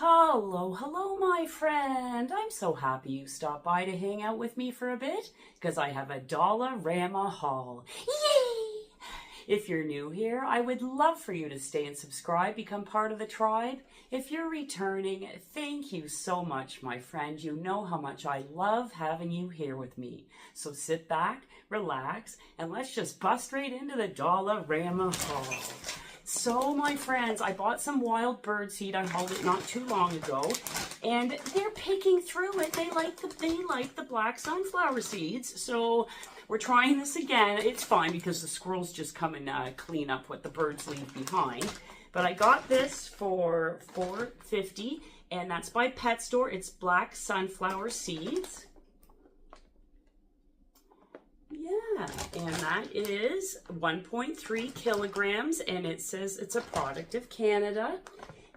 Hello, my friend. I'm so happy you stopped by to hang out with me for a bit because I have a Dollarama haul. Yay! If you're new here, I would love for you to stay and subscribe, become part of the tribe. If you're returning, thank you so much, my friend. You know how much I love having you here with me. So sit back, relax, and let's just bust right into the Dollarama haul. So, my friends, I bought some wild bird seed. I hauled it not too long ago, and they're picking through it. They like the black sunflower seeds. So we're trying this again. It's fine because the squirrels just come and clean up what the birds leave behind. But I got this for $4.50, and that's by Pet Store. It's black sunflower seeds. Yeah, and that is 1.3 kilograms, and it says it's a product of Canada.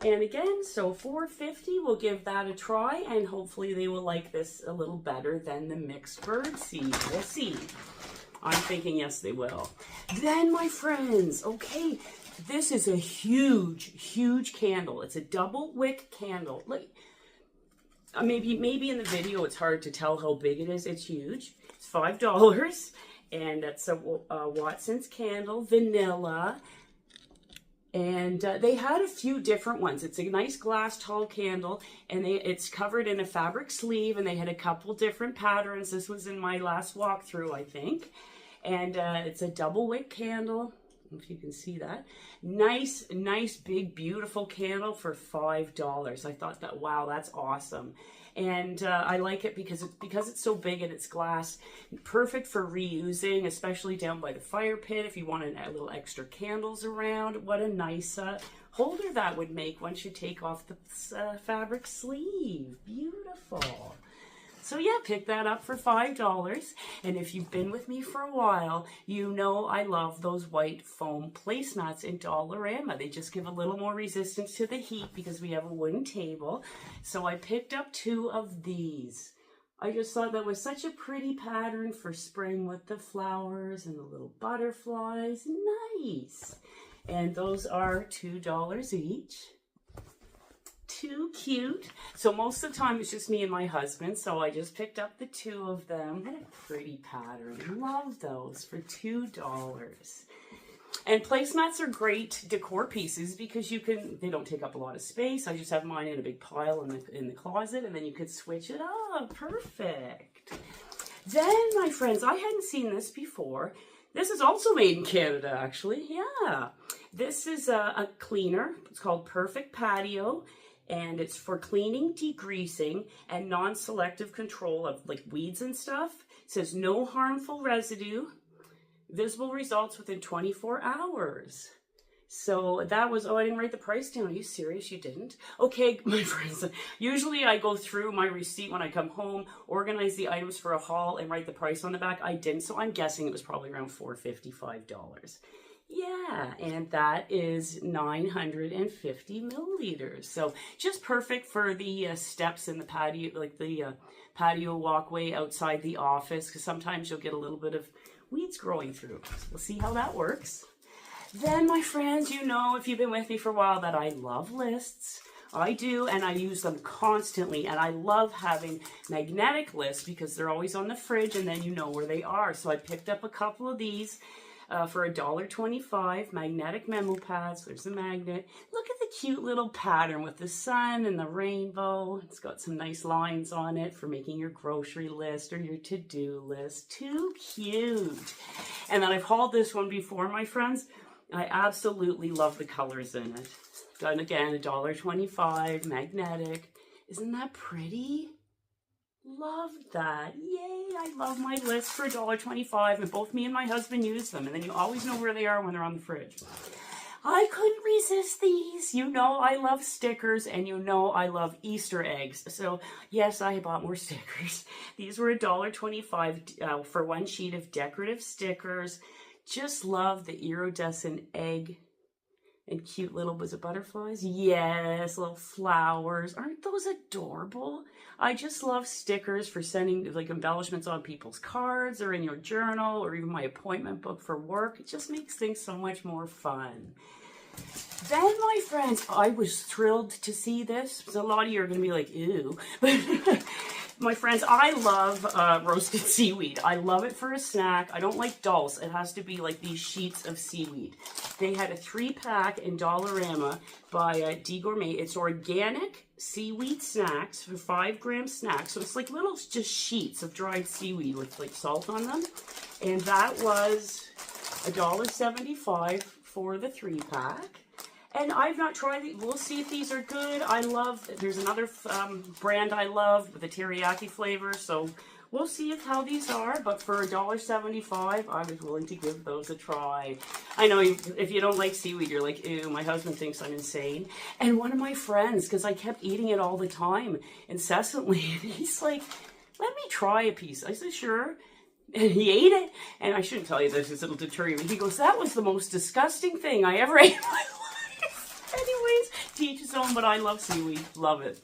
And again, so $4.50, we'll give that a try, and hopefully they will like this a little better than the mixed bird seed. We'll see. I'm thinking yes, they will. Then, my friends, okay, this is a huge candle. It's a double wick candle. Look, maybe in the video it's hard to tell how big it is. It's huge. It's $5, and it's a Watson's candle, vanilla. And they had a few different ones. It's a nice glass tall candle, and it's covered in a fabric sleeve, and they had a couple different patterns. This was in my last walkthrough, I think. And it's a double wick candle. I don't know if you can see that. Nice, big, beautiful candle for $5. I thought that, wow, that's awesome. And I like it because it's so big and it's glass. Perfect for reusing, especially down by the fire pit if you want to add little extra candles around. What a nice holder that would make once you take off the fabric sleeve. Beautiful. So yeah, pick that up for $5. And if you've been with me for a while, you know I love those white foam placemats in Dollarama. They just give a little more resistance to the heat because we have a wooden table. So I picked up 2 of these. I just thought that was such a pretty pattern for spring with the flowers and the little butterflies. Nice. And those are $2 each. Too cute. So most of the time it's just me and my husband, so I just picked up the 2 of them. What a pretty pattern. Love those for $2. And placemats are great decor pieces because they don't take up a lot of space. I just have mine in a big pile in the closet, and then you could switch it up. Perfect. Then, my friends, I hadn't seen this before. This is also made in Canada, actually. Yeah. This is a cleaner. It's called Perfect Patio. And it's for cleaning, degreasing, and non-selective control of like weeds and stuff. It says no harmful residue. Visible results within 24 hours. So that was, oh, I didn't write the price down. Are you serious? You didn't? Okay, my friends, usually I go through my receipt when I come home, organize the items for a haul, and write the price on the back. I didn't, so I'm guessing it was probably around $4.55. Yeah, and that is 950 milliliters. So just perfect for the steps in the patio, like the patio walkway outside the office, because sometimes you'll get a little bit of weeds growing through. So we'll see how that works. Then, my friends, you know, if you've been with me for a while, that I love lists. I do, and I use them constantly, and I love having magnetic lists because they're always on the fridge, and then you know where they are. So I picked up a couple of these. For $1.25, magnetic memo pads. There's the magnet. Look at the cute little pattern with the sun and the rainbow. It's got some nice lines on it for making your grocery list or your to-do list. Too cute. And then I've hauled this one before, my friends. I absolutely love the colors in it. Done again, $1.25, magnetic. Isn't that pretty? Love that. Yay, I love my list for $1.25, and both me and my husband use them, and then you always know where they are when they're on the fridge. I couldn't resist these. You know I love stickers, and you know I love Easter eggs. So yes, I bought more stickers. These were $1.25 for 1 sheet of decorative stickers. Just love the iridescent egg. And cute little, was it butterflies? Yes, little flowers. Aren't those adorable? I just love stickers for sending like embellishments on people's cards or in your journal or even my appointment book for work. It just makes things so much more fun. Then, my friends, I was thrilled to see this. So a lot of you are going to be like, ew. But my friends, I love roasted seaweed. I love it for a snack. I don't like dulse. It has to be like these sheets of seaweed. They had a 3-pack in Dollarama by D Gourmet. It's organic seaweed snacks for 5-gram snacks. So it's like little just sheets of dried seaweed with like salt on them. And that was $1.75 for the 3-pack. And I've not tried these. We'll see if these are good. There's another brand I love with the teriyaki flavor. So we'll see how these are. But for $1.75, I was willing to give those a try. I know if you don't like seaweed, you're like, ew, my husband thinks I'm insane. And one of my friends, because I kept eating it all the time, incessantly, he's like, let me try a piece. I said, sure. And he ate it. And I shouldn't tell you this because it'll deter you. But he goes, that was the most disgusting thing I ever ate in my life. Anyways, teach his own, but I love seaweed. Love it.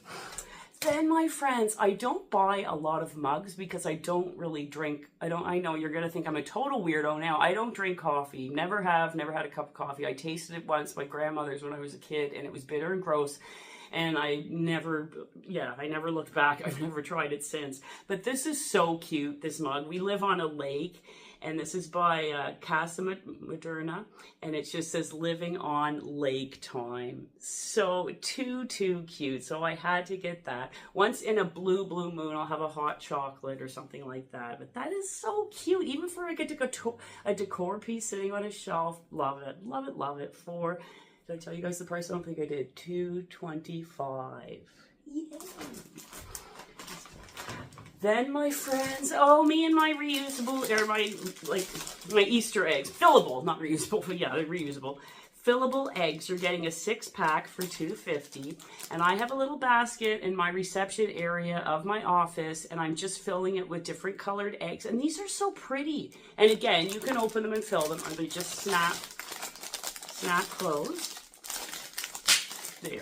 Then, my friends, I don't buy a lot of mugs because I don't really drink. I know you're going to think I'm a total weirdo now. I don't drink coffee. Never have. Never had a cup of coffee. I tasted it once, my grandmother's when I was a kid, and it was bitter and gross. And I never looked back. I've never tried it since. But this is so cute, this mug. We live on a lake. And this is by Casa Moderna, and it just says living on lake time. So too cute. So I had to get that. Once in a blue moon, I'll have a hot chocolate or something like that. But that is so cute. Even for a decor piece sitting on a shelf. Love it. Love it. Love it. Did I tell you guys the price? I don't think I did. $2.25. Yay. Then, my friends, me and my reusable, or my Easter eggs, fillable, not reusable, but yeah, they're reusable. Fillable eggs, you're getting a 6-pack for $2.50. And I have a little basket in my reception area of my office, and I'm just filling it with different colored eggs. And these are so pretty. And again, you can open them and fill them, or they just snap closed. There.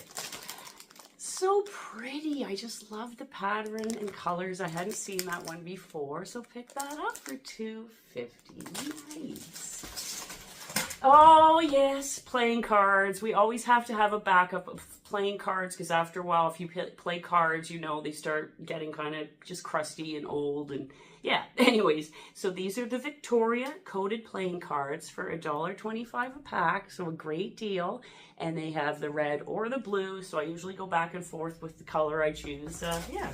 So pretty. I just love the pattern and colors. I hadn't seen that one before, so pick that up for $2.50. Nice. Oh yes, playing cards. We always have to have a backup of playing cards because after a while, if you play cards, you know, they start getting kind of just crusty and old and yeah. Anyways, so these are the Victoria coated playing cards for $1.25 a pack, so a great deal. And they have the red or the blue, so I usually go back and forth with the color I choose. Yeah.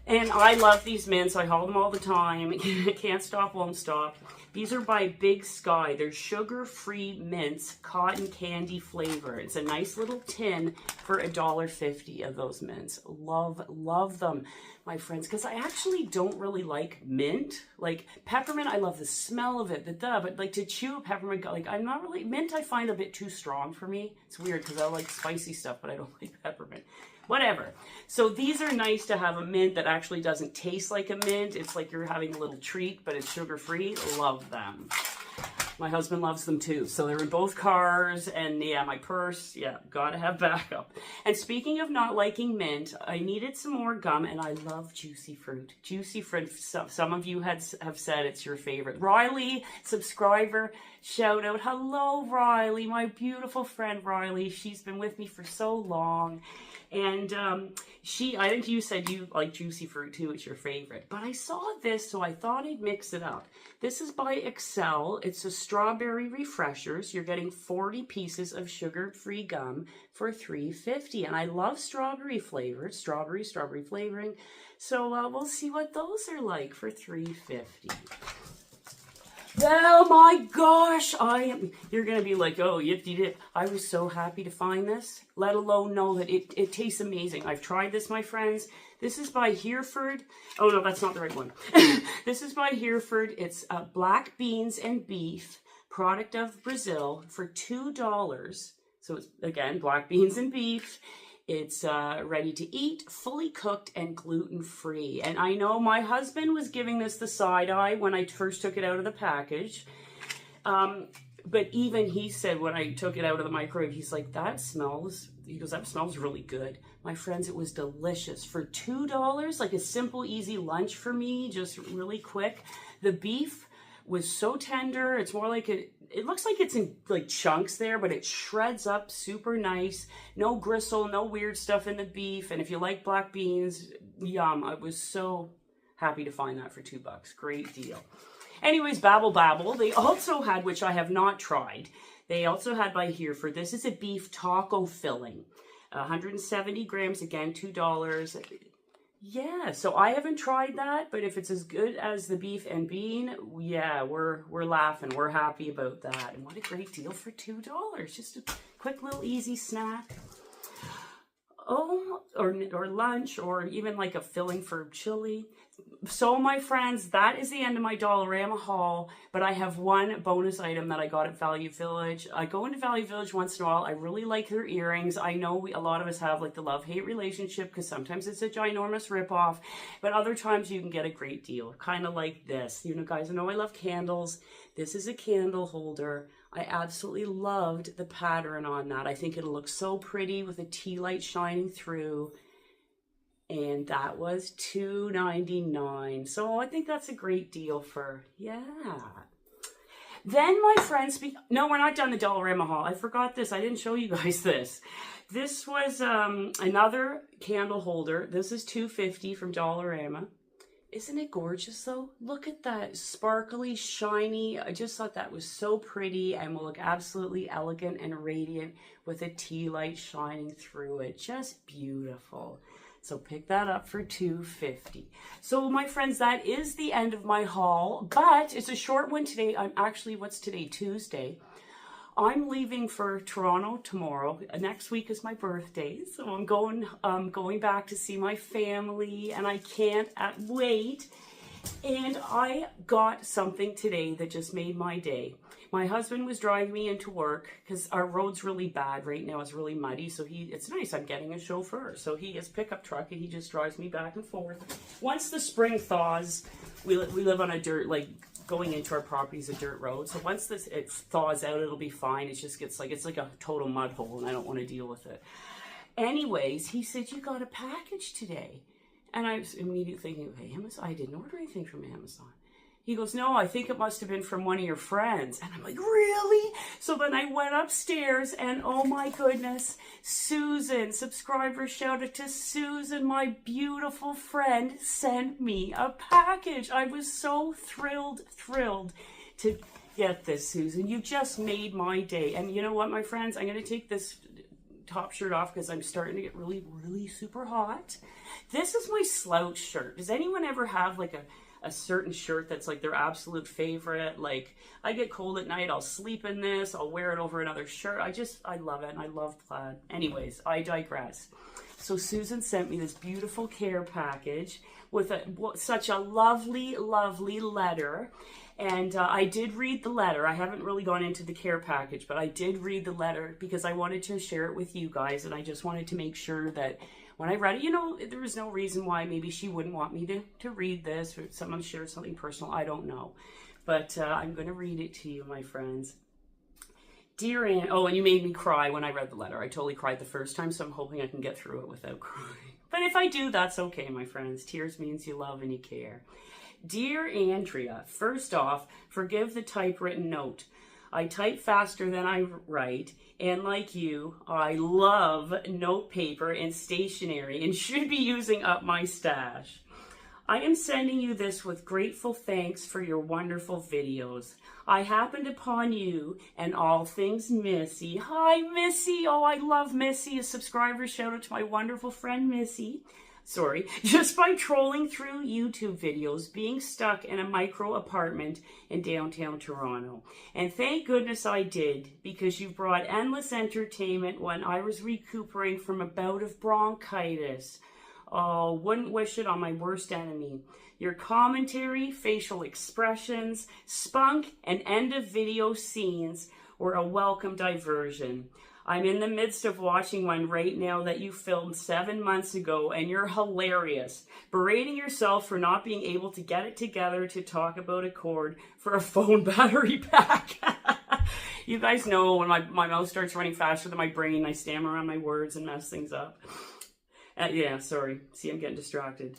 And I love these mints. I haul them all the time. Can't stop, won't stop. These are by Big Sky. They're sugar-free mints, cotton candy flavor. It's a nice little tin for $1.50 of those mints. Love them, my friends, because I actually don't really like mint. Like peppermint, I love the smell of it, but like to chew peppermint, like I'm not really, mint I find a bit too strong for me. It's weird because I like spicy stuff, but I don't like peppermint. Whatever. So these are nice to have a mint that actually doesn't taste like a mint. It's like you're having a little treat, but it's sugar-free. Love them. My husband loves them too. So they're in both cars, and yeah, my purse, yeah, gotta have backup. And speaking of not liking mint, I needed some more gum, and I love Juicy Fruit. Juicy Fruit, some of you have said it's your favorite. Riley, subscriber, shout out. Hello, Riley, my beautiful friend Riley. She's been with me for so long. And I think you said you like Juicy Fruit too, it's your favorite. But I saw this, so I thought I'd mix it up. This is by Excel. It's a strawberry refreshers. You're getting 40 pieces of sugar-free gum for $3.50. And I love strawberry flavored, strawberry flavoring. So we'll see what those are like for $3.50. Oh my gosh, you're going to be like, oh, yip-de-dip. I was so happy to find this, let alone know that it tastes amazing. I've tried this, my friends. This is by Hereford. Oh, no, that's not the right one. This is by Hereford. It's black beans and beef, product of Brazil, for $2. So it's, again, black beans and beef. It's ready to eat, fully cooked, and gluten-free. And I know my husband was giving this the side eye when I first took it out of the package. But even he said when I took it out of the microwave, he's like, that smells really good. My friends, it was delicious. For $2, like a simple, easy lunch for me, just really quick. The beef was so tender. It's more like it looks like it's in like chunks there, but it shreds up super nice. No gristle, no weird stuff in the beef. And if you like black beans, yum. I was so happy to find that for $2. Great deal. Anyways, Babble Babble. They also had, which I have not tried, they also had by here for this is a beef taco filling. 170 grams, again, $2. Yeah, so I haven't tried that, but if it's as good as the beef and bean, yeah, we're laughing. We're happy about that. And what a great deal for $2. Just a quick little easy snack. Oh, or lunch, or even like a filling for chili. So my friends, that is the end of my Dollarama haul, but I have one bonus item that I got at Value Village. I go into Value Village once in a while. I really like their earrings. I know a lot of us have like the love-hate relationship because sometimes it's a ginormous ripoff, but other times you can get a great deal, kind of like this. You know, guys, I know I love candles. This is a candle holder. I absolutely loved the pattern on that. I think it'll look so pretty with a tea light shining through. And that was $2.99. So I think that's a great deal for, yeah. Then my friends, no, we're not done the Dollarama haul. I forgot this. I didn't show you guys this. This was another candle holder. This is $2.50 from Dollarama. Isn't it gorgeous though? Look at that sparkly, shiny. I just thought that was so pretty and will look absolutely elegant and radiant with a tea light shining through it. Just beautiful. So pick that up for $2.50. So my friends, that is the end of my haul, but it's a short one today. I'm actually, what's today? Tuesday. I'm leaving for Toronto tomorrow. Next week is my birthday, so I'm going back to see my family, and I can't wait. And I got something today that just made my day. My husband was driving me into work because our road's really bad right now. It's really muddy, so it's nice. I'm getting a chauffeur, so he has a pickup truck and he just drives me back and forth. Once the spring thaws, we live on a dirt, like going into our property is a dirt road. So once it thaws out, it'll be fine. It just gets like, it's like a total mud hole, and I don't want to deal with it. Anyways, he said, you got a package today. And I was immediately thinking, hey, Amazon, I didn't order anything from Amazon. He goes, no, I think it must have been from one of your friends. And I'm like, really? So then I went upstairs and oh my goodness, Susan, subscriber shout out to Susan, my beautiful friend, sent me a package. I was so thrilled to get this, Susan. You just made my day. And you know what, my friends? I'm going to take this top shirt off because I'm starting to get really, really super hot. This is my slouch shirt. Does anyone ever have like a certain shirt that's like their absolute favorite? Like, I get cold at night, I'll sleep in this, I'll wear it over another shirt. I love it, and I love plaid. Anyways, I digress. So Susan sent me this beautiful care package with such a lovely, lovely letter. And I did read the letter. I haven't really gone into the care package, but I did read the letter because I wanted to share it with you guys, and I just wanted to make sure that when I read it, you know, there was no reason why maybe she wouldn't want me to read this, or someone shared something personal. I don't know. But I'm going to read it to you, my friends. Dear Anne, oh, and you made me cry when I read the letter. I totally cried the first time, so I'm hoping I can get through it without crying. But if I do, that's okay, my friends. Tears means you love and you care. Dear Andrea, first off, forgive the typewritten note. I type faster than I write, and like you, I love note paper and stationery and should be using up my stash. I am sending you this with grateful thanks for your wonderful videos. I happened upon you and all things Missy. Hi, Missy. Oh, I love Missy. A subscriber shout out to my wonderful friend Missy. Sorry, just by trolling through YouTube videos, being stuck in a micro apartment in downtown Toronto. And thank goodness I did, because you brought endless entertainment when I was recuperating from a bout of bronchitis. Oh, wouldn't wish it on my worst enemy. Your commentary, facial expressions, spunk, and end of video scenes were a welcome diversion. I'm in the midst of watching one right now that you filmed 7 months ago, and you're hilarious, berating yourself for not being able to get it together to talk about a cord for a phone battery pack. You guys know when my mouth starts running faster than my brain, I stammer on my words and mess things up. Yeah, sorry. See, I'm getting distracted.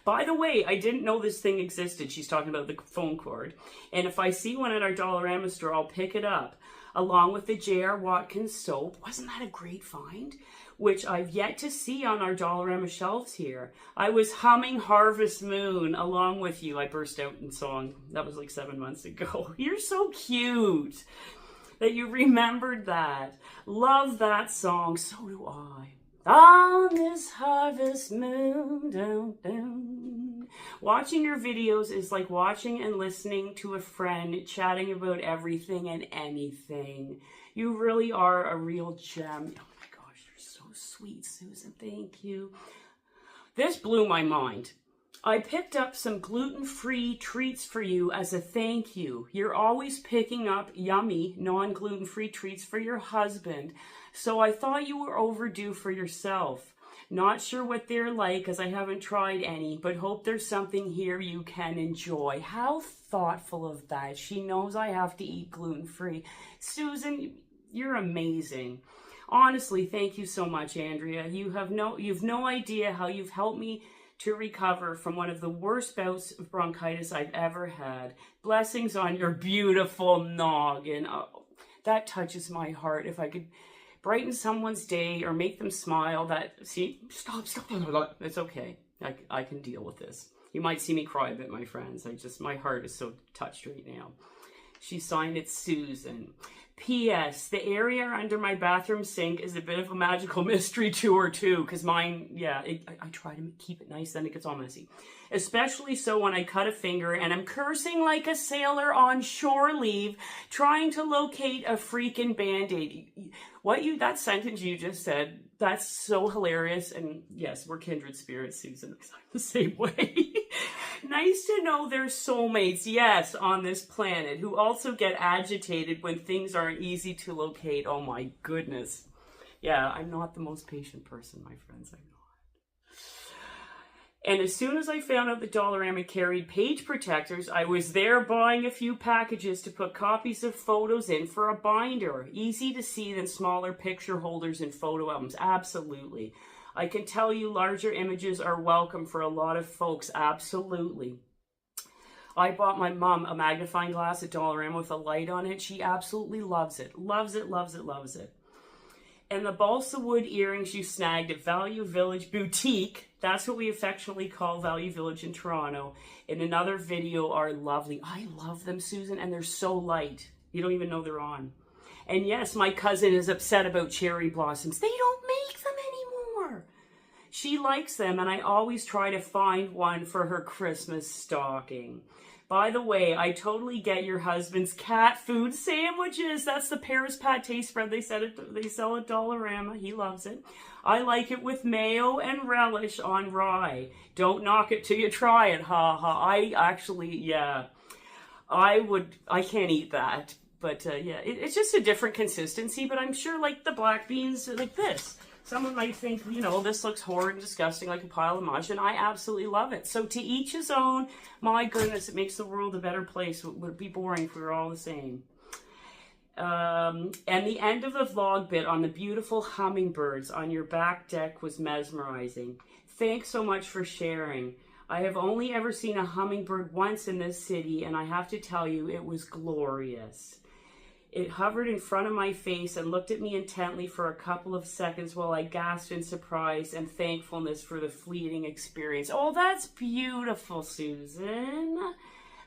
By the way, I didn't know this thing existed. She's talking about the phone cord. And if I see one at our Dollarama store, I'll pick it up. Along with the J.R. Watkins soap. Wasn't that a great find? Which I've yet to see on our Dollarama shelves here. I was humming Harvest Moon along with you. I burst out in song. That was like 7 months ago. You're so cute that you remembered that. Love that song. So do I. On this harvest moon, down, down. Watching your videos is like watching and listening to a friend chatting about everything and anything. You really are a real gem. Oh my gosh, you're so sweet, Susan. Thank you. This blew my mind. I picked up some gluten-free treats for you as a thank you. You're always picking up yummy, non-gluten-free treats for your husband. So I thought you were overdue for yourself. Not sure what they're like as I haven't tried any, but hope there's something here you can enjoy. How thoughtful of that. She knows I have to eat gluten-free. Susan, you're amazing. Honestly, thank you so much, Andrea. You've no idea how you've helped me to recover from one of the worst bouts of bronchitis I've ever had. Blessings on your beautiful noggin. Oh, that touches my heart. If I could brighten someone's day or make them smile, stop. It's okay. I can deal with this. You might see me cry a bit, my friends. My heart is so touched right now. She signed it, Susan. P.S. The area under my bathroom sink is a bit of a magical mystery tour too, because mine, I try to keep it nice, then it gets all messy. Especially so when I cut a finger and I'm cursing like a sailor on shore leave, trying to locate a freaking Band-Aid. That sentence you just said, that's so hilarious. And yes, we're kindred spirits, Susan, because I'm the same way. Nice to know there's soulmates, yes, on this planet, who also get agitated when things aren't easy to locate. Oh my goodness. Yeah, I'm not the most patient person, my friends, I'm not. And as soon as I found out the Dollarama carried page protectors, I was there buying a few packages to put copies of photos in for a binder. Easy to see than smaller picture holders and photo albums. Absolutely. I can tell you larger images are welcome for a lot of folks. Absolutely. I bought my mom a magnifying glass at Dollarama with a light on it. She absolutely loves it. Loves it, loves it, loves it. And the balsa wood earrings you snagged at Value Village Boutique, that's what we affectionately call Value Village in Toronto, in another video are lovely. I love them, Susan, and they're so light. You don't even know they're on. And yes, my cousin is upset about cherry blossoms. They don't make them anymore. She likes them, and I always try to find one for her Christmas stocking. By the way, I totally get your husband's cat food sandwiches. That's the Paris pate spread they sell at Dollarama. He loves it. I like it with mayo and relish on rye. Don't knock it till you try it, ha ha. I actually, I can't eat that. But it's just a different consistency, but I'm sure like the black beans, like this. Someone might think, this looks horrid and disgusting like a pile of mush, and I absolutely love it. So to each his own. My goodness, it makes the world a better place. It would be boring if we were all the same. And the end of the vlog bit on the beautiful hummingbirds on your back deck was mesmerizing. Thanks so much for sharing. I have only ever seen a hummingbird once in this city, and I have to tell you, it was glorious. It hovered in front of my face and looked at me intently for a couple of seconds while I gasped in surprise and thankfulness for the fleeting experience. Oh, that's beautiful, Susan.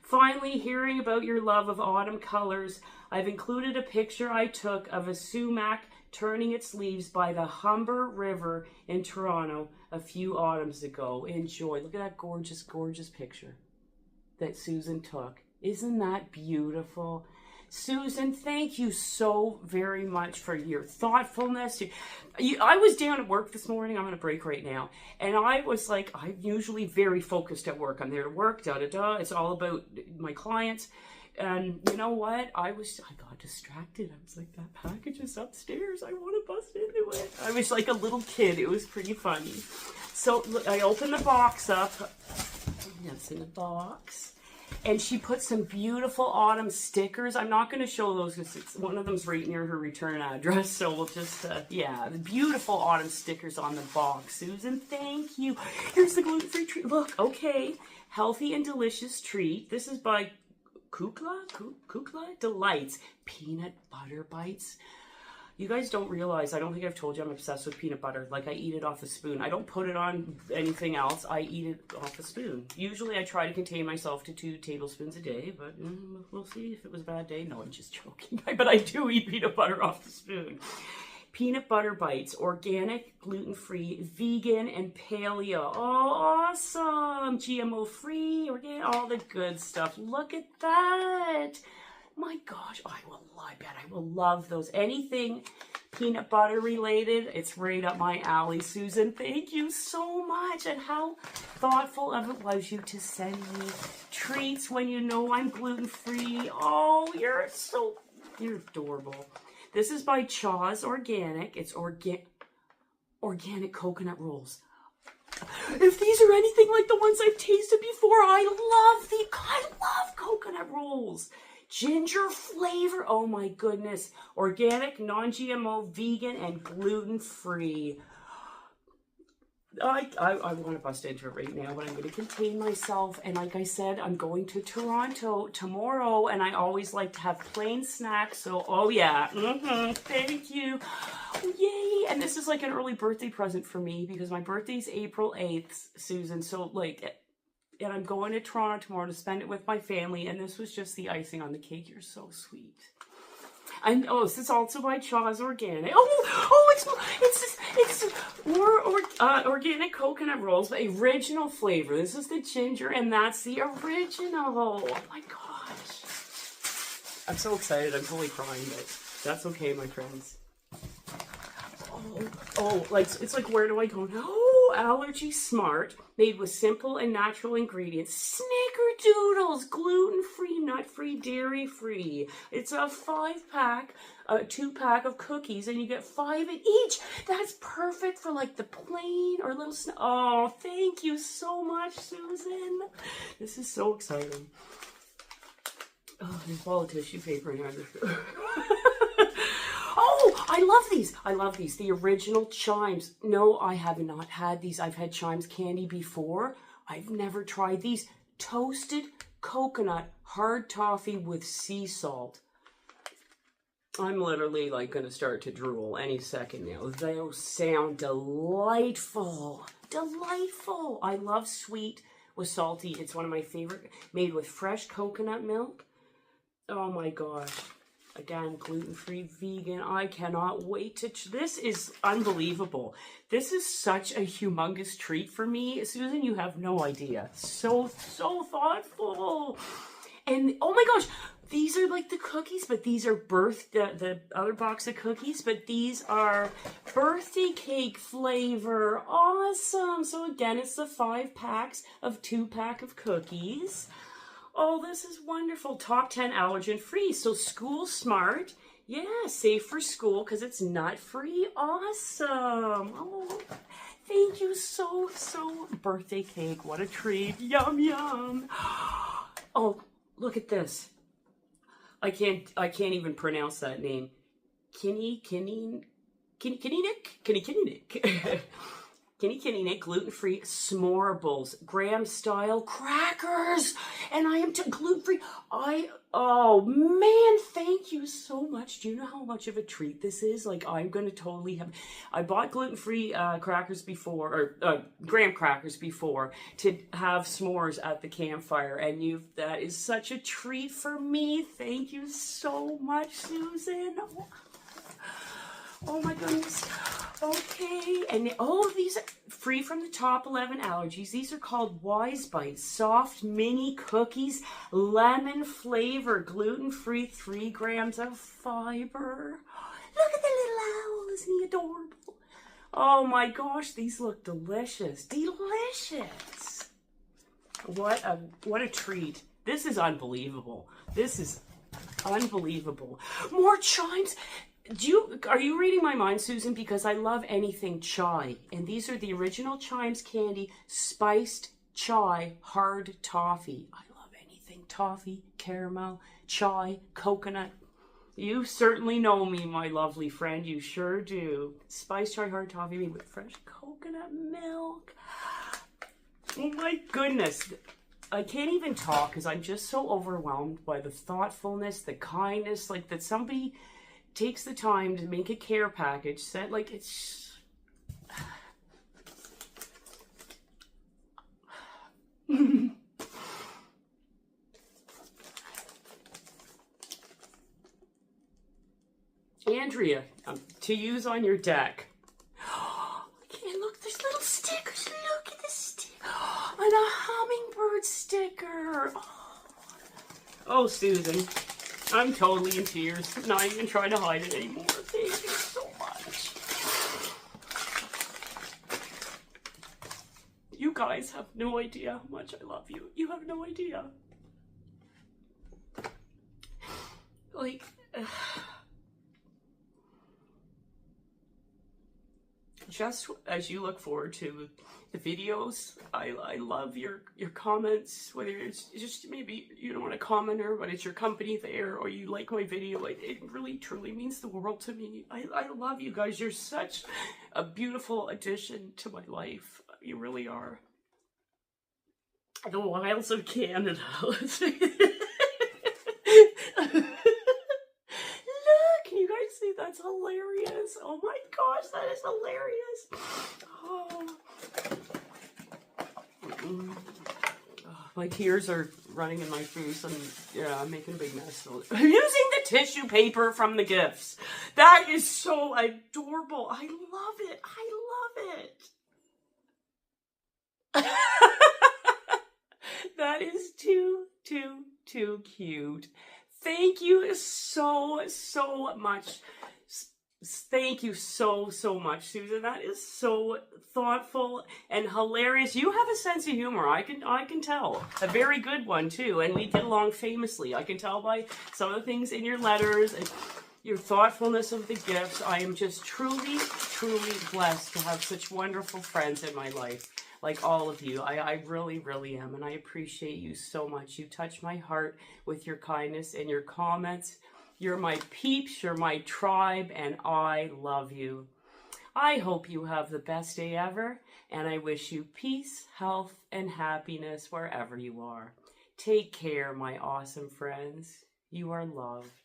Finally, hearing about your love of autumn colors, I've included a picture I took of a sumac turning its leaves by the Humber River in Toronto a few autumns ago. Enjoy. Look at that gorgeous, gorgeous picture that Susan took. Isn't that beautiful? Susan, thank you so very much for your thoughtfulness. I was down at work this morning. I'm on a break right now. And I was like, I'm usually very focused at work. I'm there to work, da-da-da. It's all about my clients. And you know what? I got distracted. I was like, that package is upstairs. I want to bust into it. I was like a little kid. It was pretty funny. So look, I opened the box up. That's in the box. And she put some beautiful autumn stickers. I'm not going to show those because one of them's right near her return address. So we'll just, yeah, the beautiful autumn stickers on the box. Susan, thank you. Here's the gluten-free treat. Look, okay. Healthy and delicious treat. This is by Kukla Delights. Peanut butter bites. You guys don't realize, I don't think I've told you I'm obsessed with peanut butter. Like, I eat it off a spoon. I don't put it on anything else. I eat it off a spoon. Usually I try to contain myself to 2 tablespoons a day, but we'll see if it was a bad day. No, I'm just joking. But I do eat peanut butter off the spoon. Peanut butter bites, organic, gluten-free, vegan, and paleo. Oh, awesome. GMO-free, organic, all the good stuff. Look at that. My gosh, I bet I will love those. Anything peanut butter related, it's right up my alley. Susan, thank you so much. And how thoughtful of it was you to send me treats when you know I'm gluten-free. Oh, you're adorable. This is by Chaw's Organic. It's organic coconut rolls. If these are anything like the ones I've tasted before, I love coconut rolls. Ginger flavor, oh my goodness. Organic, non-GMO, vegan, and gluten-free. I want to bust into it right now, but I'm going to contain myself. And like I said, I'm going to Toronto tomorrow, and I always like to have plain snacks. So, oh yeah, thank you. Yay. And this is like an early birthday present for me because my birthday's April 8th, Susan. So like... And I'm going to Toronto tomorrow to spend it with my family. And this was just the icing on the cake. You're so sweet. And oh, this is also by Chaw's Organic. It's organic coconut rolls, but original flavor. This is the ginger, and that's the original. Oh my gosh. I'm so excited. I'm totally crying, but that's okay, my friends. Like it's like, where do I go now? Oh, Allergy Smart, made with simple and natural ingredients. Snickerdoodles, gluten-free, nut-free, dairy-free. It's a 5-pack, 2-pack of cookies, and you get 5 in each. That's perfect for like the plain or little oh, thank you so much, Susan. This is so exciting. Oh, there's all the tissue paper in here. Oh, I love these. I love these. The original Chimes. No, I have not had these. I've had Chimes candy before. I've never tried these. Toasted coconut hard toffee with sea salt. I'm literally like going to start to drool any second now. Those sound delightful. Delightful. I love sweet with salty. It's one of my favorite. Made with fresh coconut milk. Oh my gosh. Again, gluten-free, vegan. I cannot wait to... This is unbelievable. This is such a humongous treat for me. Susan, you have no idea. So thoughtful. And, oh my gosh, these are like the cookies, but these are the other box of cookies, but these are birthday cake flavor. Awesome. So again, it's the 5 packs of 2-pack of cookies. Oh, this is wonderful. Top 10 allergen free. So school smart. Yeah, safe for school because it's nut free. Awesome. Oh, thank you so. Birthday cake. What a treat. Yum, yum. Oh, look at this. I can't even pronounce that name. Kinny Nick, gluten-free s'morables, Graham style crackers, and I am gluten-free. Oh man, thank you so much. Do you know how much of a treat this is? Like, I'm going to totally have, I bought gluten-free crackers before, or Graham crackers before, to have s'mores at the campfire, and that is such a treat for me. Thank you so much, Susan. Oh my goodness. Okay. And these are free from the top 11 allergies. These are called Wise Bites. Soft mini cookies, lemon flavor, gluten-free, 3 grams of fiber. Look at the little owl. Isn't he adorable? Oh my gosh, these look delicious. Delicious. What a treat. This is unbelievable. This is unbelievable. More Chimes. Are you reading my mind, Susan? Because I love anything chai. And these are the original Chimes candy, spiced chai, hard toffee. I love anything toffee, caramel, chai, coconut. You certainly know me, my lovely friend. You sure do. Spice chai hard toffee made with fresh coconut milk. Oh my goodness. I can't even talk because I'm just so overwhelmed by the thoughtfulness, the kindness, like that somebody takes the time to make a care package set. Like it's... Andrea, to use on your deck. And look, there's little stickers. Look at this sticker. And a hummingbird sticker. Oh, Susan, I'm totally in tears. Not even trying to hide it anymore. Thank you so much. You guys have no idea how much I love you. You have no idea. Like... just as you look forward to the videos, I love your comments, whether it's just maybe you don't want to comment or but it's your company there or you like my video. It really truly means the world to me. I love you guys. You're such a beautiful addition to my life. You really are. The wilds of Canada. That's hilarious. Oh my gosh, that is hilarious. Oh. My tears are running in my face and yeah, I'm making a big mess. I'm using the tissue paper from the gifts. That is so adorable. I love it. I love it. That is too cute. Thank you so much. Thank you so much, Susan. That is so thoughtful and hilarious. You have a sense of humor. I can tell. A very good one too. And we get along famously. I can tell by some of the things in your letters and your thoughtfulness of the gifts. I am just truly blessed to have such wonderful friends in my life. Like all of you. I really am. And I appreciate you so much. You touch my heart with your kindness and your comments. You're my peeps, you're my tribe, and I love you. I hope you have the best day ever, and I wish you peace, health, and happiness wherever you are. Take care, my awesome friends. You are loved.